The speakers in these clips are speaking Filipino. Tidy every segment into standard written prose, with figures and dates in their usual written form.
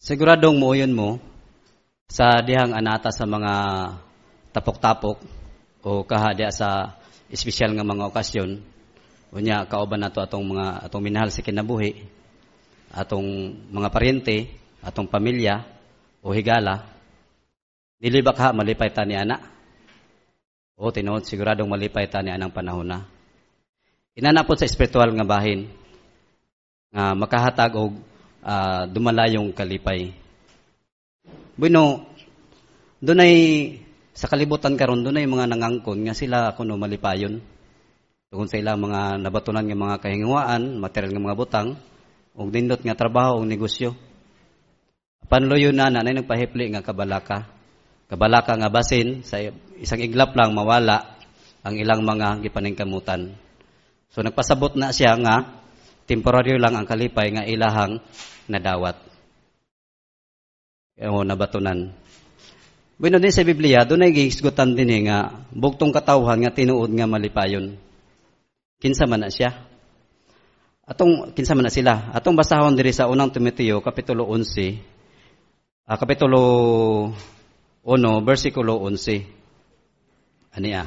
Siguradong muuyon mo sa dihang anata sa mga tapok-tapok o kahadya sa espesyal nga mga okasyon. Unya kauban nato atong minahal sa kinabuhi, atong mga paryente, atong pamilya o higala. Dili baka malipay ta ni ana. O tinuod siguradong malipay ta ni anang panahon na. Inanapod sa espiritual nga bahin nga makahatag og dumalayong kalipay. Bueno, dunay sa kalibutan karon dunay mga nangangkon nga sila kuno malipayon. Tungod sa ilang mga nabatunan nga mga kahingwaan, material nga mga butang, ug nindot nga trabaho ug negosyo. Panluyo na nagpahipli nga kabalaka. Kabalaka nga basin sa isang iglap lang mawala ang ilang mga gipaningkamutan. So nagpasabot na siya nga temporaryo lang ang kalipay nga ilahang nadawat. O nabatunan. Bueno din sa Biblia, doon ay gihisgutan din nga bugtong katawhan nga tinuod nga malipayon. Kinsa man na siya? Kinsa man na sila? Atong basahon diri sa unang Timoteo kapitulo 11, kapitulo 1, versikulo 11. Aniya.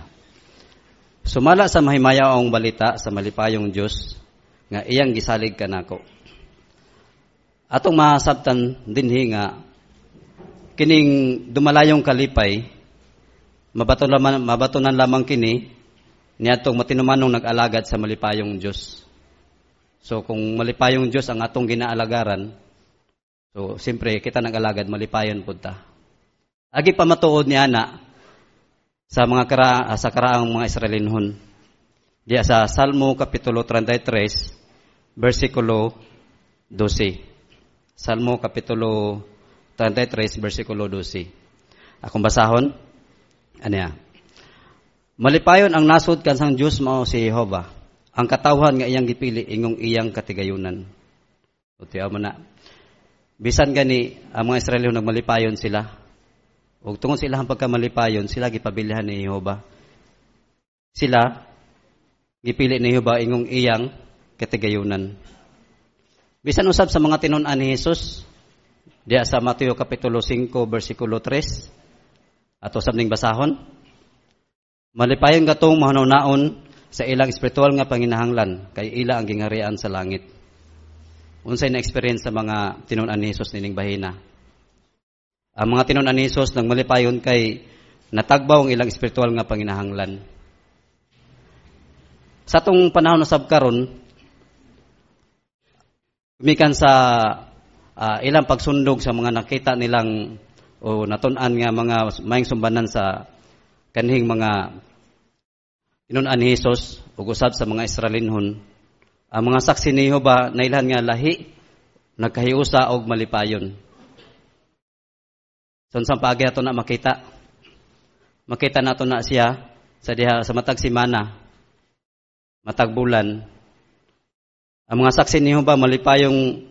Sumala sa mahimayaong balita sa malipayong Dios nga iyang gisalig kanako. Atong masabtan dinhi nga kining dumalayong kalipay mabatunan lamang kini niadtong matinumanong nag-alagad sa malipayong Dios. So kung malipayong Dios ang atong ginaalagaran, so siyempre kita nag-alagad malipayon pud ta. Agi pa matuod ni ana sa sa karaang mga Israelinhon. Diya sa Salmo kapitulo 33 versikulo 12. Salmo kapitulo 33 versikulo 12. Akong basahon. Aniya. Malipayon ang nasud kansang Dios mao si Jehova. Ang katawhan nga iyang gipili ingong iyang katigayunan. Utiaw man na. Bisan gani ang mga Israelino nagmalipayon sila. Ug tungod sa ilang pagkamalipayon, sila gipabilihan ni Jehova. Sila gipili ni Jehova ingong iyang katigayunan. Bisan usab sa mga tinun-an ni Jesus, diya sa Mateo kapitulo 5 versikulo 3, ato sabning basahon. Malipayon gatong mahunaon sa ilang espiritual nga panginahanglan kay ila ang gingharian sa langit. Unsay na experience sa mga tinun-an ni Jesus nining bahina. Ang mga tinun-an ni Jesus nang malipayon kay natagbaw ang ilang espiritual nga panginahanglan. Sa atong panahon usab karon, mikan sa ilang pagsundog sa mga nakita nilang o natun-an nga mga mayong sumbanan sa kanhing mga tinun-an ni Jesus ug usab sa mga Israelinhon. Ang mga saksi ni Jehova nailhan nga lahi nagkahiusa og malipayon. So sa paagi ato na makita nato na siya sa diha sa matag semana, matag bulan. Ang mga saksi ni Jehova malipayong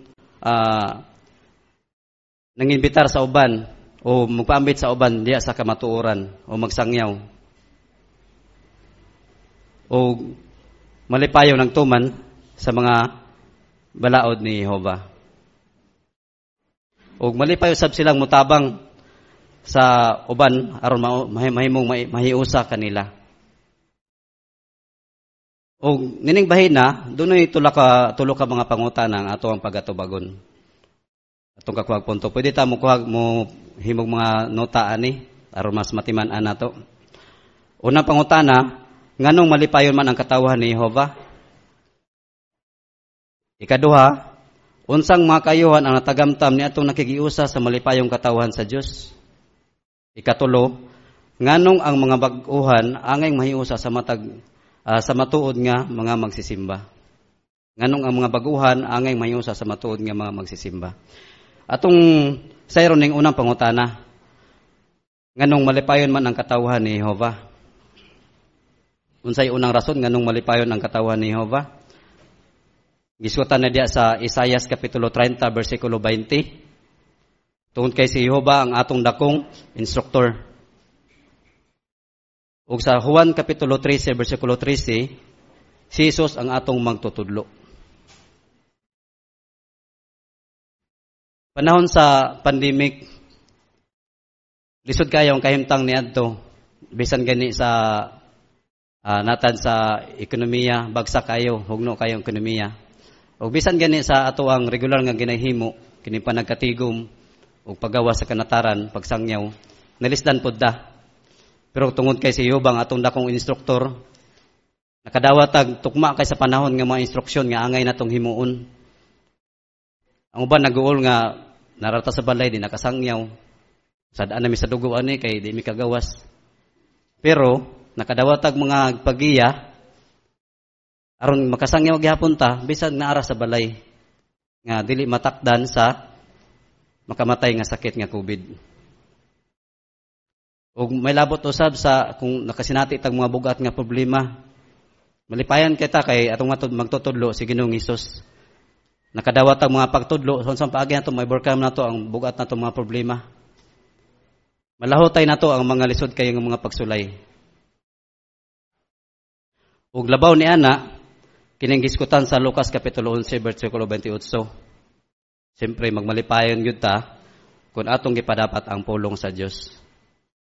nanginbitar sa uban o magpaambit sa uban diya sa kamatuoran o magsangyaw. O malipayaw ng tuman sa mga balaod ni Jehova. O malipayaw sab silang mutabang sa uban aron mahimong mahiusa kanila. O nining bahina, dunay tulo ka mga pangutana ang ato ang pagatubagon. Atong kakuhag punto. Pwede ta mo kuhag mo himog mga nota ani aron mas matiman-an nato. Unang pangutana, nganong malipayon man ang katawhan ni Jehova? Ikaduha, unsang mga kayuhan ang natagamtam niadtong nakigiusa sa malipayong katawhan sa Dios? Ikatulo, nganong ang mga bag-uhan angay mahiusa sa matuod nga mga magsisimba. Nganong ang mga baguhan angay mahiusa sa matuod nga mga magsisimba. Atong sayron ning unang pangutana. Nganong malipayon man ang katawhan ni Jehova? Unsay unang rason nganong malipayon ang katawhan ni Jehova? Gisutan na diya sa Isaias kapitulo 30 bersikulo 20. Tungod kay si Jehova ang atong dakong instruktor. Ug sa Juan kapitulo 13 bersikulo 13, si Jesus ang atong magtutudlo. Panahon sa pandemic, lisod kayo ang kahimtang niadto. Bisan gani sa natad sa ekonomiya, bagsak kayo, hugno kayo ang ekonomiya. O bisan gani sa ato ang regular nga ginahimo, kini pa nagkatigom o paggawa sa kanataran, pagsangyaw, nalisdan pod da. Pero tungod kay si Yobang atong dakong instruktor, nakadawat tag tukma kay sa panahon nga mga instruksyon nga angay natong himuon. Ang uban nag-uol nga narata sa balay di nakasangyaw. Sadaan na mi sa dugo ani kay di mi kagawas. Pero nakadawat tag mga pagiya aron makasangyaw gyapon ta bisan naara sa balay nga dili matakdan sa makamatay nga sakit nga COVID. Ug may labot usab sa kung nakasinati tag mga bugat nga problema. Malipayan kita kay atong magtutudlo si Ginoong Hesus. Nakadawat ang mga pagtudlo sa paagi nato may overcome nato ang bugat nato mga problema. Malahotay nato ang mga lisod kay nga mga pagsulay. Ug labaw ni ana kining giskutan sa Lucas kapitulo 11 bersikulo 28. Siyempre magmalipayon gyud ta kung atong gipadapat ang pulong sa Dios.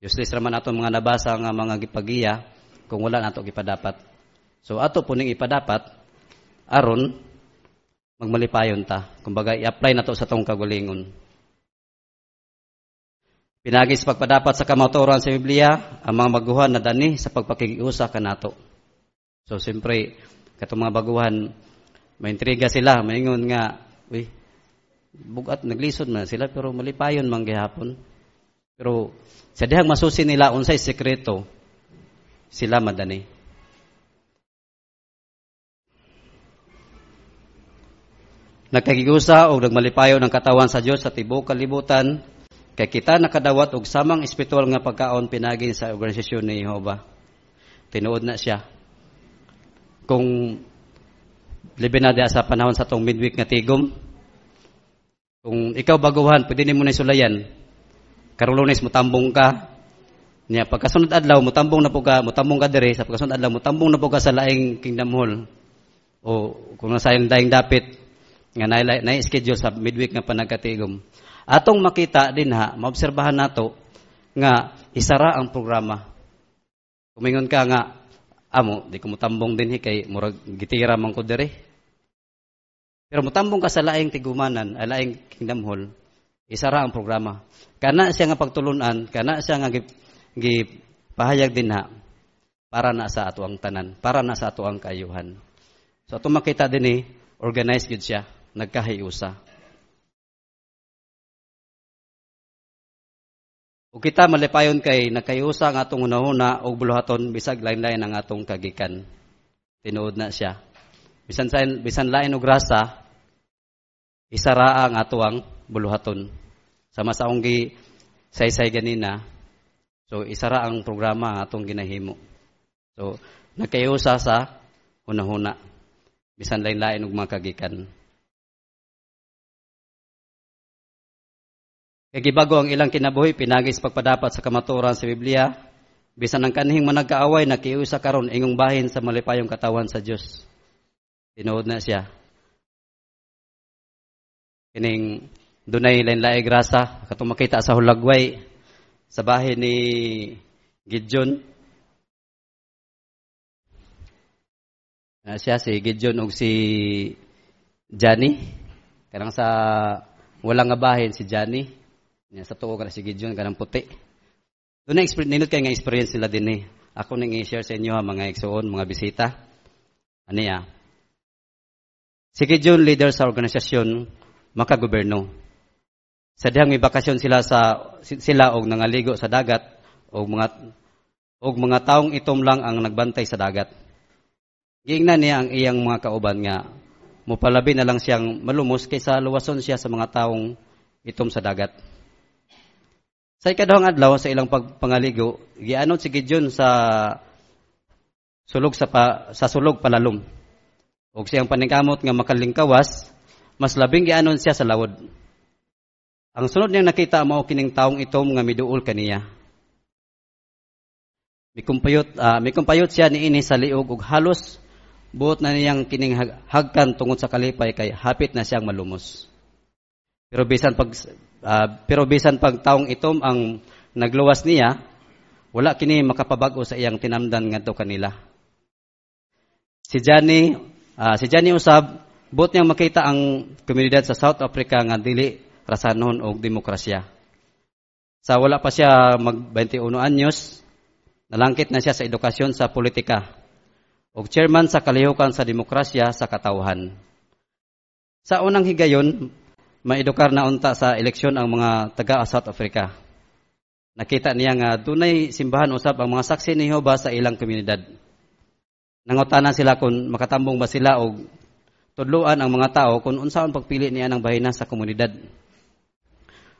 Useless raman atong mga nabasa nga mga gipagiya kung wala nato gipadapat. So ato puning ipadapat aron magmalipayon ta. Kumbaga, i-apply na to sa tong kagulingon. Pinagis pagpadapat sa kamatuoran sa Biblia, ang mga baguhan na dani sa pagpakikiusa kanato. So, siyempre, katong mga baguhan, may intriga sila, maingon nga, bugat, naglisod man sila, pero malipayon man gihapon. Pero, sa dihang masusi nila, unsay sekreto, sila madani. Nagkagigusa o nagmalipayo ng katawan sa Dios sa tibuok kalibutan, kay kita nakadawat og samang espiritual nga pagkaon pinagi sa organisasyon ni Jehova. Tinuod na siya. Kung libi na sa panahon sa tong midweek nga tigom, kung ikaw baguhan, pwede nimo na isulayan. Karong Lunes mutambong ka, niya pagkasunod adlaw mutambong ka diri, sa pagkasunod adlaw mutambong na po ka sa laing Kingdom Hall. O kung nasa daing dapit nga na-schedule sa midweek nga panagkatigom. Atong makita din maobserbahan nato nga isara ang programa. Kumingon ka nga, amo, di ko mutambong din kay murag gitira man ko diri. Pero mutambong ka sa laing tigumanan, laing Kingdom Hall, isara ang programa. Kana siya nga pagtulunan, kana siya nga gipahayag din para na sa ato ang tanan, para na sa ato ang kaayuhan. So atong makita din organized gid siya. Nagkahiusa. O kita malipayon kay nagkahiusa ang atong hunahuna o buluhaton bisag lain-lain ang atong kagikan. Tinuod na siya. Bisan lain og grasa, isara ang atuang buluhaton. Sama sa akong saysay ganina, so isara ang programa ang atong ginahimo. So nagkahiusa sa hunahuna. Bisan lain-lain og mga kagikan. Kaya gibago ang ilang kinabuhi, pinagis pagpadapat sa kamatuoran sa Biblia, bisan ang kanhing managkaaway, nakiusa karon ingong bahin sa malipayong katawan sa Dios. Tinuod na siya. Kining dunay lain-laing grasa, katong makita sa hulagway, sa bahin ni Gideon. Siya si Gideon ug si Johnny. Kanang sa walang nga bahin si Johnny. Sa tuo ka si Gideon, kanang puti. Doon na ninot kayo nga experience nila din Ako nang i-share sa inyo mga igsoon, mga bisita. Aniya. Si Gideon, leader sa organisasyon, makagoberno. Sa dihang may bakasyon sila og nangaligo sa dagat og mga taong itom lang ang nagbantay sa dagat. Giingnan niya ang iyang mga kauban nga mupalabi na lang siyang malumos kaysa luwason siya sa mga taong itom sa dagat. Sa ikadawang adlaw sa ilang pangaligo, gianod si Gideon sa sulog palalom. Ug siyang paningkamot nga makalingkawas, mas labing gianon siya sa lawod. Ang sunod niyang nakita mao kining taong itom nga miduol kaniya. Mikumpayot siya niini sa liog ug halos buot na niyang kining hagkan tungod sa kalipay kay hapit na siyang malumos. Pero bisan pag taong itom ang nagluwas niya, wala kini makapabag-o sa iyang tinamdan ngadto kanila. Si Johnny usab buot niyang makita ang komunidad sa South Africa nga dili rasanon og demokrasya. Sa wala pa siya mag 21 anyos, nalangkit na siya sa edukasyon sa politika ug chairman sa kalihukan sa demokrasya sa katawhan. Sa unang higayon, maedukar na unta sa eleksyon ang mga taga South Africa. Nakita niya nga dunay simbahan usab ang mga saksi ni Jehova sa ilang komunidad. Nangutanan sila kung makatambong ba sila og tudluan ang mga tao kung unsaon pagpili niya ng bahina sa komunidad.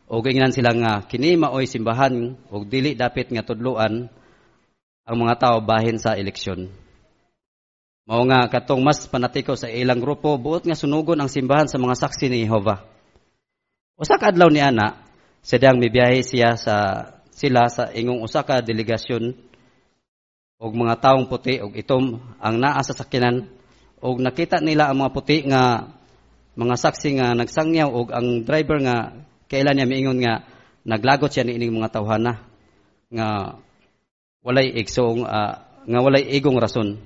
O gingan sila nga kini maoy simbahan og dili dapit nga tudluan ang mga tao bahin sa eleksyon. Mao nga katong mas panatiko sa ilang grupo buot nga sunugon ang simbahan sa mga saksi ni Jehova. Usa ka adlaw ni ana, sadyang mibiyahe sila sa ingong usa ka delegasyon og mga taong puti og itom ang naa sa sakyanan og nakita nila ang mga puti nga mga saksi nga nagsangyaw og ang driver nga kailan niya miingon nga naglagot siya niining mga tawhana nga walay igong rason.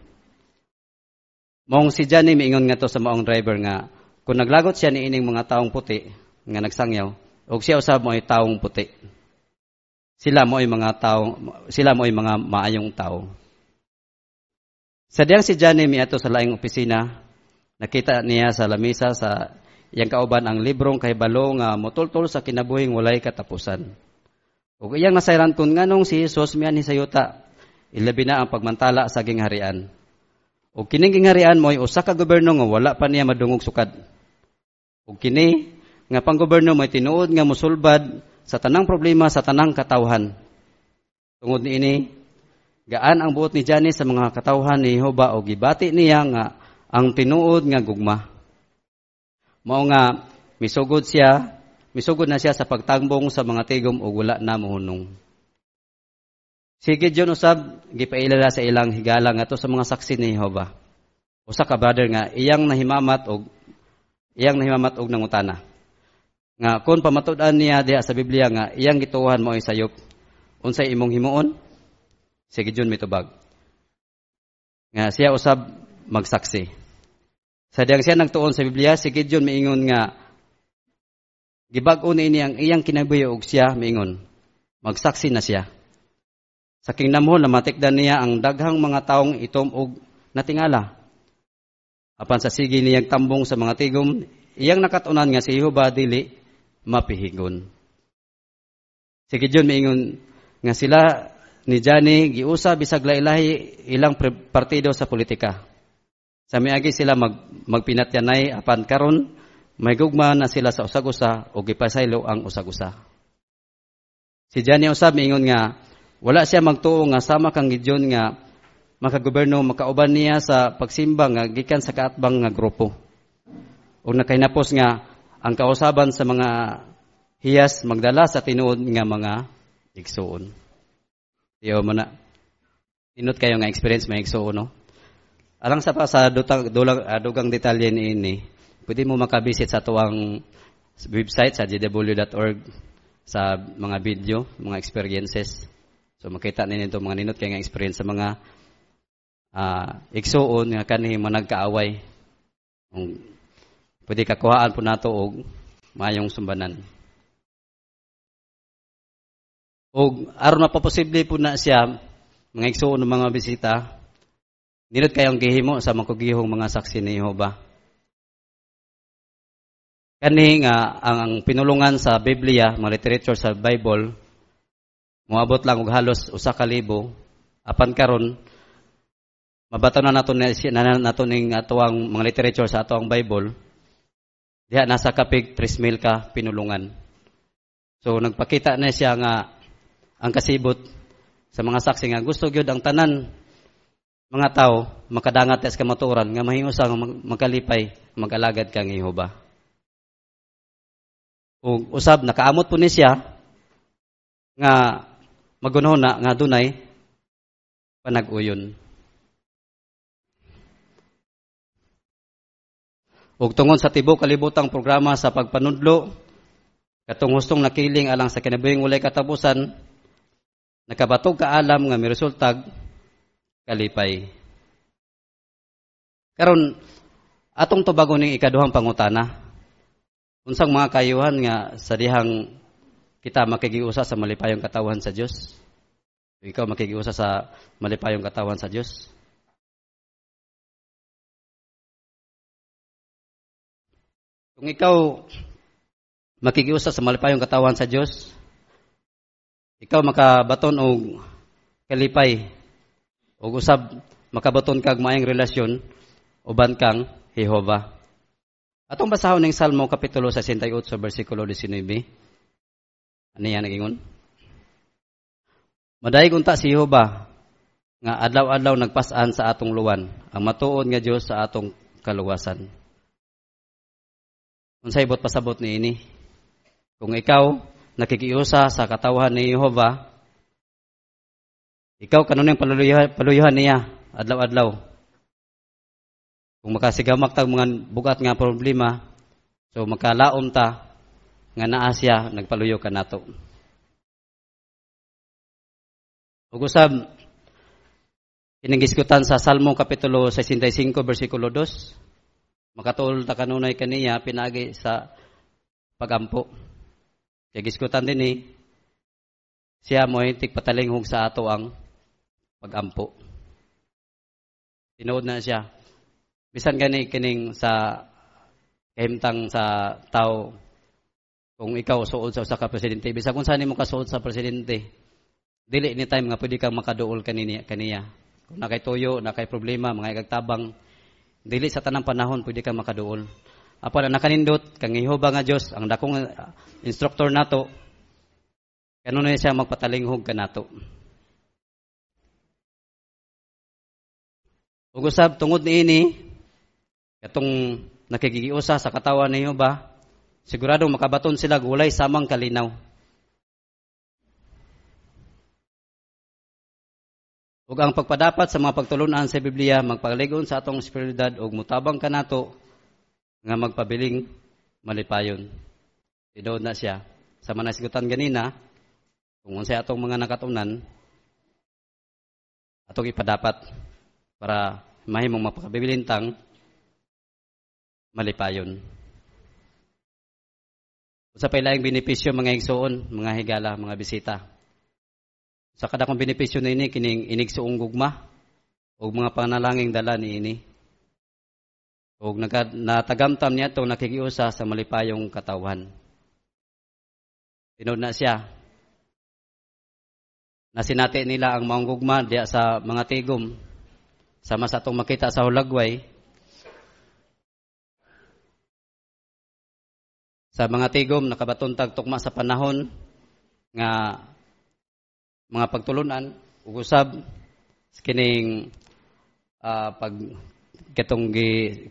Maong si Johnny miingon nga to sa maong driver nga kung naglagot siya niining mga taong puti nga nagsangyaw og siya usab mo ay taong puti. Sila mo ay mga maayong tao. Sadyang si Johnny miadto sa laing opisina, nakita niya sa lamesa sa iyang kauban ang librong kahibalo nga motultol sa kinabuhing walay katapusan. Ug iyang nasayranton nganong si Jesus mianhi sa yuta, ilabi na ang pagmantala sa gingharian. Ug kining gingharian mo'y usa ka gobyerno nga wala pa niya madungog sukad. Ug kini nga panggobyerno mo'y tinuod nga mosulbad sa tanang problema sa tanang katawhan. Tungod niini, gaan ang buot ni Johnny sa mga katawhan ni Jehova o gibati niya nga ang tinuod nga gugma. Mao nga misugod na siya sa pagtambong sa mga tigom o wala na mohunong. Si Gideon usab gipailala sa ilang higala ngadto sa mga saksi ni Jehova. Usa ka brother nga iyang nahimamat og nangutana. Nga kun pamatud-an niya diha sa Biblia nga iyang gituohan mao sayop. Unsay imong himuon? Si Gideon mitubag. Nga siya usab magsaksi. Sadyang siya nagtuon sa Biblia, si Gideon miingon nga gibag-o niini ang iyang kinabuhi og siya miingon magsaksi na siya. Sa kinamhon namatikdan niya ang daghang mga taong itom og natingala. Apan sa sige niyang tambong sa mga tigom, iyang nakatunan nga si Jehova dili mapihigon. Si Gideon miingon nga sila ni Johnny giusa bisag lahi-lahi ilang partido sa politika. Sa miagi sila magpinatyanay apan karon may gugma na sila sa usag-usa o gipasaylo ang usag-usa. Si Johnny usab miingon nga wala siya magtuo nga sama kang Gideon nga makagobyerno makauban niya sa pagsimba nga gikan sa kaatbang nga grupo. Ug nakahinapos nga ang kausaban sa mga hiyas magdala sa tinuod nga mga igsuon. Iyo mo na. Tinut kayo nga experience may igsuon, no? Alang sa pa sa dugang detalye niini, pwede mo makabisit sa tuwang website sa jw.org sa mga video, mga experiences. So makita ninyo mga ninot kay nga experience sa mga igsuon nga kanhi managkaaway. Pwede kakuhaan po nato og mayong sumbanan. Og aron mapaposible po na siya mga igsuon ng mga bisita, ninot kayong gihimo sa makugihong mga saksi ni Jehova. Kani nga ang pinulungan sa Biblia, mga literature sa Bible, moabot lang og halos 1,000. Apan karon mabataw na naton ning atuang mga literature sa atuang Bible. Diha nasa kapig 3,000 ka pinulungan. So nagpakita na siya nga ang kasibot sa mga saksi nga gusto gyud ang tanan mga tao makadangat sa kamaturan nga mahingusang makalipay mag-alagad kang Jehova. Ug usab nakaamot po ni siya nga magunahon na nga dunay panag-uyon. Ug tungod sa tibok kalibotang programa sa pagpanudlo Katong hustong nakiling alang sa kinabuhing walay katapusan, nakabatog ka alam nga miresultag kalipay. Karon atong tubagon ning ikaduhang pangutana. Unsang mga kayuhan nga sa dihang kita makigiusa sa malipayong katawan sa Dios? Ikaw makigiusa sa malipayong katawan sa Dios? Kung ikaw makigiusa sa malipayong katawan sa Dios, ikaw makabaton og kalipay ug usab makabaton kag maayong relasyon uban kang Jehova. Atong basahon ning Salmo kapitulo 68 bersikulo 19. Ano yan nagingon? Madayeg unta si Jehova nga adlaw-adlaw nagpas-an sa atong luwan, ang matuod nga Dios sa atong kaluwasan. Unsay bot pasabot niini? Kung ikaw nakikiusa sa katawhan ni Jehova, ikaw kanunay paluyuhan niya adlaw-adlaw. Kung makasigamak tag mga bugat nga problema, so makalaom ta nga naa siya nagpaluyo kanato. Ug usab kining gisgutan sa Salmo kapitulo 65 bersikulo 2, makatuol ta kanunay kaniya pinagi sa pagampo. Kay gisgutan dinhi siya mo'y tigpatalinghog sa ato ang pagampo. Tinuod na siya. Bisan gani kining sa kahimtang sa tao, kung ikaw suod sa usa ka presidente, bisan kung saan mo kasuod sa presidente, dili ni time nga pwede kang makaduol kaniya. Kung nakay tuyo, nakay problema, mga igagtabang, dili sa tanang panahon pwede kang makaduol. Apan ang nakanindot kang Jehova nga Dios, ang dakong instructor nato, kanunay siya magpatalinghog kanato. Ug usab tungod niini, katong nakigiusa sa katawan ni Jehova, siguradong makabaton sila gulay samang kalinaw. Ug ang pagpadapat sa mga pagtulunan sa Biblia magpaligon sa atong espiritualidad ug mutabang kanato nga magpabiling malipayon. Tinuod na siya sa manasigutan ganina kung unsay atong mga nakatunan atong ipadapat para mahimong mapakabilintang malipayon. Sa pailaing benepisyo mga igsoon, mga higala, mga bisita. Sa kada kong benepisyo na ini, kining inigsuong gugma o mga panalangin dala ni ini. O natagamtam niya itong nakikiusa sa malipayong katawan. Tinod na siya. Nasinati nila ang maong gugma diya sa mga tigom. Sama sa itong makita sa hulagway. Sa mga tigom, nakabatuntag tukma sa panahon nga mga pagtulunan, ugusab kining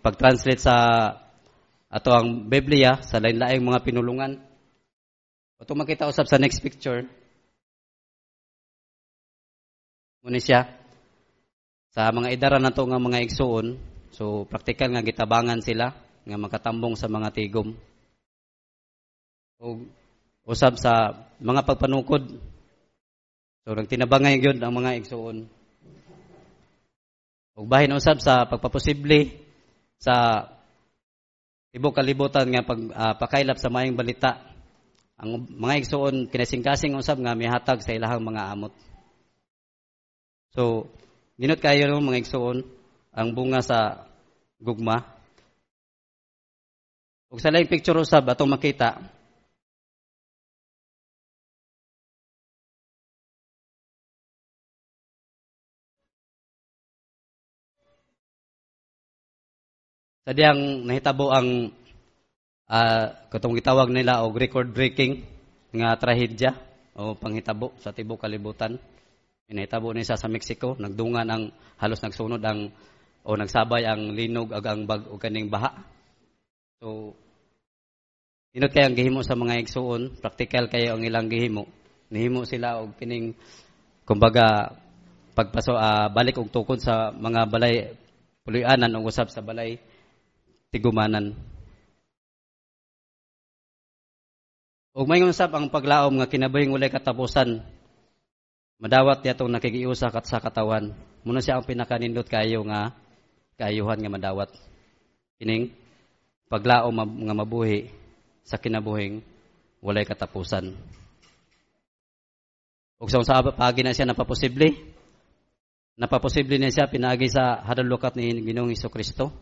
pag-translate sa ato ang Biblia sa lain-laing mga pinulungan. Ito makita usab sa next picture. Muna siya sa mga idara nato nga mga igsuon, so praktikal nga gitabangan sila nga makatambong sa mga tigom. O usab sa mga pagpanukod, so nagtinabangay gyud ang mga igsuon. Ug bahin usab sa pagpaposible sa tibok kalibutan nga pagpakailap sa maayong balita. Ang mga igsuon kinasingkasing usab nga mihatag sa ilahang mga amot. So dinot kayo ng mga igsuon ang bunga sa gugma. Ug sa laing picture usab atong makita sa diyang nahitabo ang katong gitawag nila og record-breaking nga trahedya o panghitabo sa tibok kalibutan. Nahitabo ni sa Mexico, nagdungan ang halos nagsunod ang o nagsabay ang linog ag ang bag o kaning baha. So inot kay ang gihimo sa mga igsuon, practical kayo ang ilang gihimo. Nihimo sila og kining kumbaga balik og tukod sa mga balay puloy-anan o usab sa balay tigumanan. Ug mayngon sab ang paglaom nga kinabuhing walay katapusan. Madawat niya itong nakikiusa sa katawan. Muna siya ang pinakanindot kayo nga kaayuhan nga madawat. Kining paglaom nga mabuhi sa kinabuhing walay katapusan. Ug sa pagi na siya napaposible. Napaposible na siya pinaagi sa hadalukat ni Ginoong Hesukristo.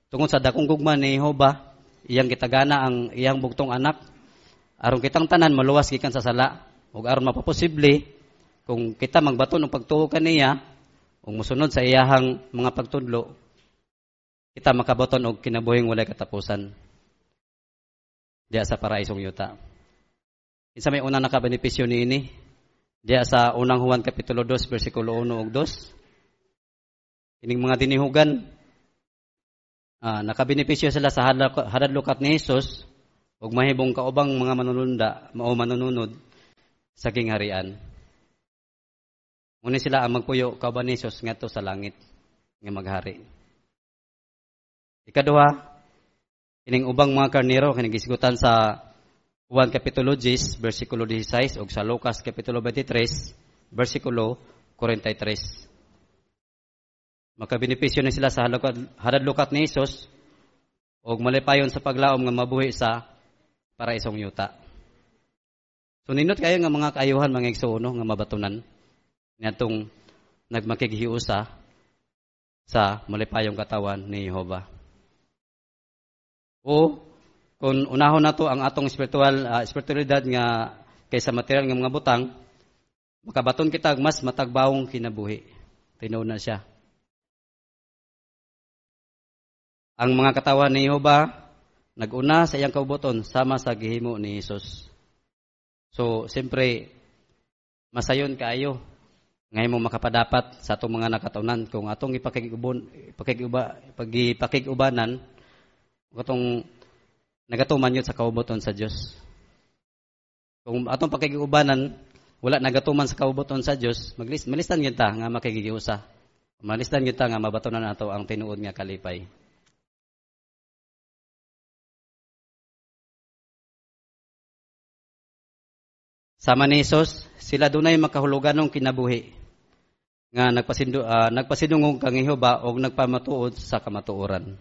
Tungod sa dakong gugma ni Jehova, iyang kitagana ang iyang bugtong anak. Aron kitang tanan maluwas gikan sa sala. Ug aron mapaposible kung kita magbaton og pagtuo kaniya ug mosunod sa iyahang mga pagtudlo, kita makabaton og kinabuhing walay katapusan diya sa paraisong yuta. Kinsa may unang nakabenepisyo niini? Diya sa unang Juan kapitulo 2 bersikulo 1 ug 2. Kining mga dinihugan nakabenepisyo sila sa hadadlukat ni Hesus ug mahibong kaubang mga manununod sa kingharian. Muna sila ang magpuyo kauban ni Hesus ngadto sa langit nga maghari. Ikaduha, kining ubang mga karnero kining gisgutan sa Juan kapitulo 10 bersikulo 16 ug sa Lucas kapitulo 23 bersikulo 43. Makabenepisyo na sila sa hadadlukat ni Hesus ug malipayon sa paglaom nga mabuhi sa paraisong yuta. So nindot kayo nga mga kaayuhan mga igsuono nga mabatunan ngadtong nagmakighiusa sa malipayong katawan ni Jehova. O kung unahon nato ang atong spiritualidad nga kaysa material nga mga butang, makabaton kita mas matagbawong kinabuhi. Tinuod na siya. Ang mga katawan ni Jehova naguna sa iyang kauboton sama sa gihimo ni Hesus. So, siyempre, masayon kaayo ngay mo makapadapat sa atong mga nakatunan kung atong ipakigubanan atong nagatuman yun sa kauboton sa Dios. Kung atong pakigubanan wala nagatuman sa kauboton sa Dios, malistan gyud ta nga makigiusa. Malistan gyud ta nga mabatunan nato ang tinuod nga kalipay. Sama ni Hesus, sila dunay makahuluganong kinabuhi nga nagpasidungog kang Jehova og nagpamatuod sa kamatuoran.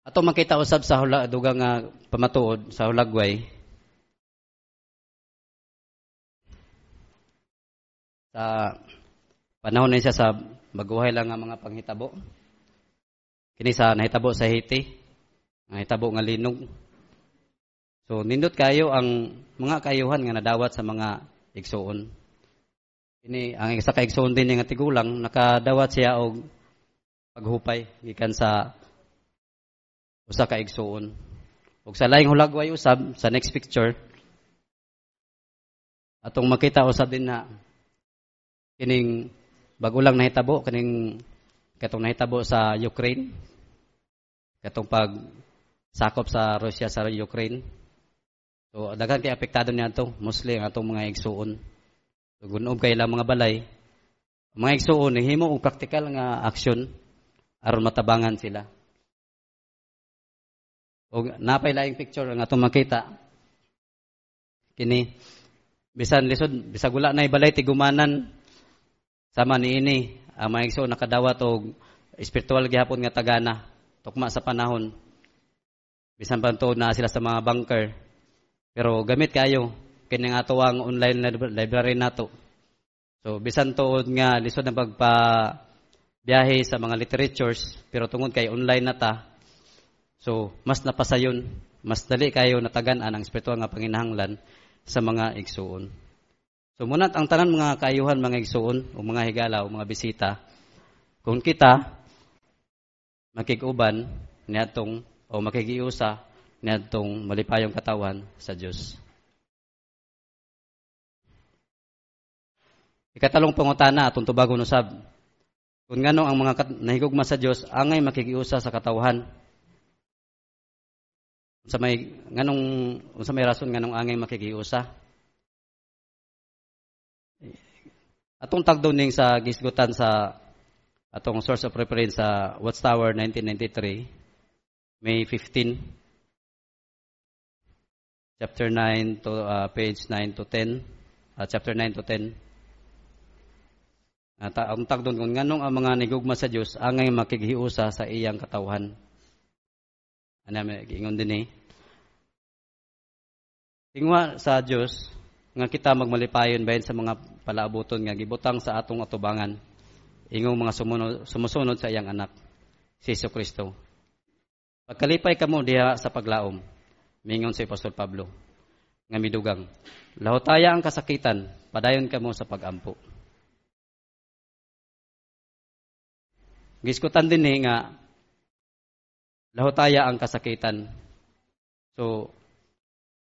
Ato makita usab sa dugang nga pamatuod sa hulagway. Sa panahon na siya sa baguhay lang nga mga panghitabo. Kini sa nahitabo sa Haiti, nahitabo nga linog. So nindot kayo ang mga kayuhan nga nadawat sa mga igsuon. Kini ang isa ka igsuon din nga tigulang nakadawat siya og paghupay gikan sa usa ka igsuon. Ug sa laing hulagway usab sa next picture atong makita usab din na kining bago lang nahitabo kining katong nahitabo sa Ukraine. Katong pag sakop sa Russia sa Ukraine. So daghan kay apektado niya to, mostly ang atong mga igsuon. So gunob kay lang mga balay. Mga igsuon himo og praktikal nga aksyon aron matabangan sila. Og napay laing picture nga atong makita. Kini bisan lisod bisag wala nay balay tigumanan sama niini ang mga igsuon nakadawat og espiritual gihapon nga tagana. Tukma sa panahon. Bisan pa to na sila sa mga bunker. Pero gamit kayo kining ato ang online library nato. So bisan tuod nga lisod na pagpa-biyahe sa mga literatures pero tungod kay online na ta. So mas napasayon, mas dali kayo natagan-an ang espiritual nga panginahanglan sa mga igsuon. So munat ang tanan mga kaayuhan mga igsuon o mga higala o mga bisita kung kita makiguban niadtong o makigiusa niadtong malipayong katawan sa Dios. Ikatalong pangutana atong tubagon usab. Kung ngano ang mga nahigugma sa Dios angay makigiusa sa katawhan. Unsa may rason nganong angay makigiusa? Atong tagdo ning sa gisgutan sa Atong source of reference sa Watchtower 1993, May 15, chapter 9 to page 9 to 10, chapter 9 to 10. Ang tagdon kung nganong ang mga nigugma sa Dios angay makighiusa sa iyang katawhan. Ana may giingon dinhi. Tingwa sa Dios nga kita magmalipayon bahin sa mga palaabuton nga gibutang sa atong atubangan. Ingong mga sumusunod sa iyang anak, si Jesucristo. Pagkalipay kamo diha sa paglaom, mingon si Apostol Pablo nga midugang, lahutaya ang kasakitan, padayon kamo sa pagampo. Giskutan din nga lahutaya ang kasakitan. So,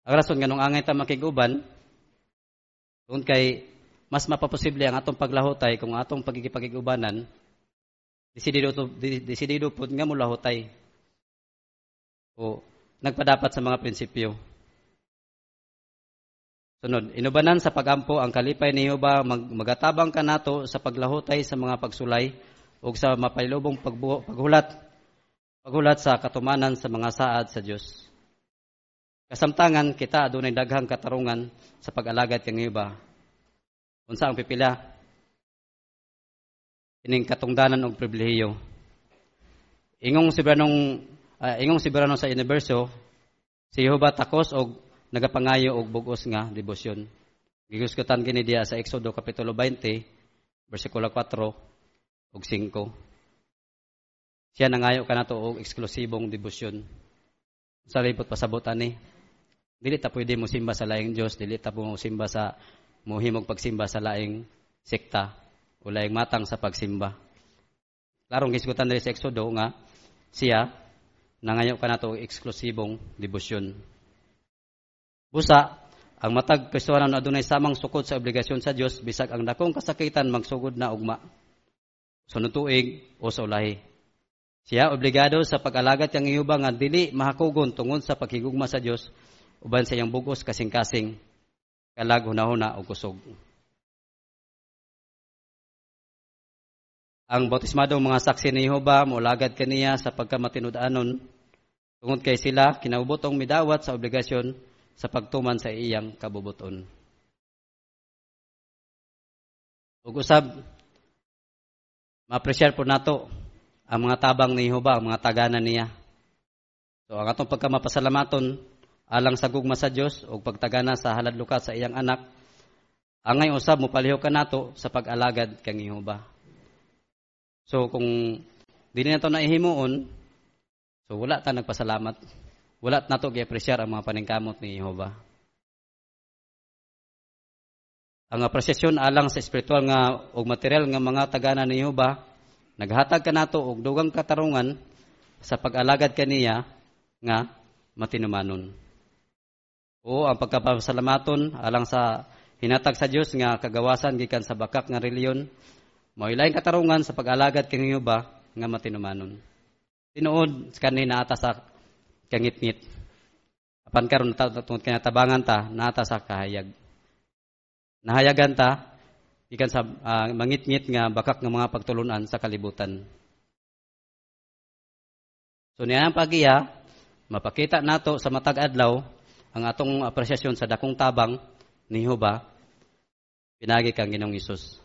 ang rason nga nung angay ta makiguban, kung kay mas mapaposible ang atong paglahutay kung atong pagkikipagigubanan, desidido po nga mo lahutay. O nagpadapat sa mga prinsipyo. Sunod, inubanan sa pagampo ang kalipay ni Jehova, magatabang ka nato sa paglahutay sa mga pagsulay o sa mapailubong paghulat sa katumanan sa mga saad sa Dios. Kasamtangan kita adunay daghang katarungan sa pag-alagad kang Jehova. Unsa ang pipila? Ining katungdanan og pribilehiyo. Ingong soberano sa universo, si Jehova takos og nagapangayo og bugos nga debosyon. Giguskutan kini diya sa Exodo kapitulo 20, bersikulo 4 ug 5. Siya nangayo kanato og eksklusibong debosyon. Sa libot pasabot ani, dili ta pwede mo simba sa laing Dios, dili ta mo simba sa mohimog pagsimba sa laing sekta o laing matang sa pagsimba. Klarong gisgutan diri sa Exodo nga siya nangayo kanato og eksklusibong debosyon. Busa, ang matag Kristohanon adunay samang sukod sa obligasyon sa Dios bisag ang dakong kasakitan magsugod na ugma. Sunod tuig o sa ulahi. Siya obligado sa pag-alagad kang Jehova nga dili mahakugon tungod sa paghigugma sa Dios uban sa iyang bugos kasing-kasing kalag hunahuna o kusog. Ang bautismadong mga saksi ni Jehova moalagad kaniya sa pagkamatinud-anon tungod kay sila kinaubotong midawat sa obligasyon sa pagtuman sa iyang kabubuton. Ug usab ma-appreciate po nato ang mga tabang ni Jehova, ang mga tagana niya. So ang atong pagkamapasalamaton alang sa gugma sa Dios ug pagtagana sa haladlukat sa iyang anak, angay usab mo palihok kanato sa pag-alagad kang Jehova. So kung dili nato naihimuon, so wala ta nagpasalamat. Wala nato gi-appreciate ang mga paningkamot ni Jehova. Ang apresyasyon alang sa espiritual nga ug material nga mga tagana ni Jehova, naghatag kanato og dugang katarungan sa pag-alagad kaniya nga matinumanon. O ang pagkapasalamaton alang sa hinatag sa Dios nga kagawasan gikan sa bakak nga reliyon, mao ilaing katarungan sa pag-alagad kang Jehova nga matinumanon. Tinuod kani naata sa kangit-ngit. Apan karon tungod kay natabangan ta naata sa kahayag. Nahayagan ta ikan sa mangit-ngit nga bakak nga mga pagtulunan sa kalibutan. So niya ang pagiya, mapakita nato sa matag adlaw ang atong apresyasyon sa dakong tabang ni Jehova pinagi kang Ginoong Hesus.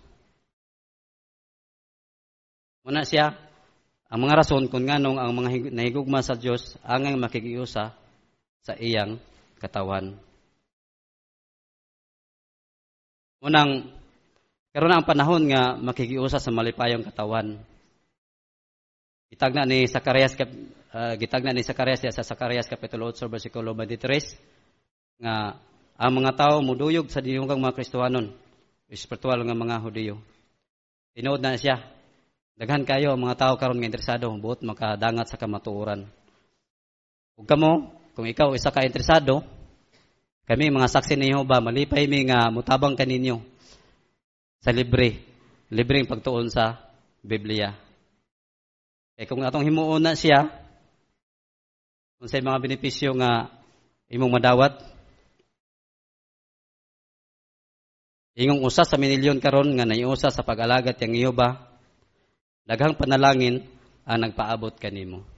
Muna siya ang mga rason kung nganong ang mga nahigugma sa Dios angay makikiusa sa iyang katawan. Unang, karon na ang panahon nga makikiusa sa malipayong katawan. Gitagna ni Zacarias sa Zacarias kapitulo 8 bersikulo 23 nga ang mga tao muduyog sa diyungang mga Kristohanon, espiritual nga mga Hudiyo. Tinuod na siya. Daghan kayo ang mga tao karon nga interesado buot makadangat sa kamatuoran. Ug kamo, kung ikaw isa ka interesado, kami mga saksi ni Jehova, malipay mi nga mutabang kaninyo sa libreng pagtuon sa Biblia. Kung atong himuon na siya, kung sa mga benepisyo nga imong madawat, ingong usa sa minilyon karon nga naiusa sa pag-alagad kang Jehova, Daghang panalangin ang nagpaabot kanimo.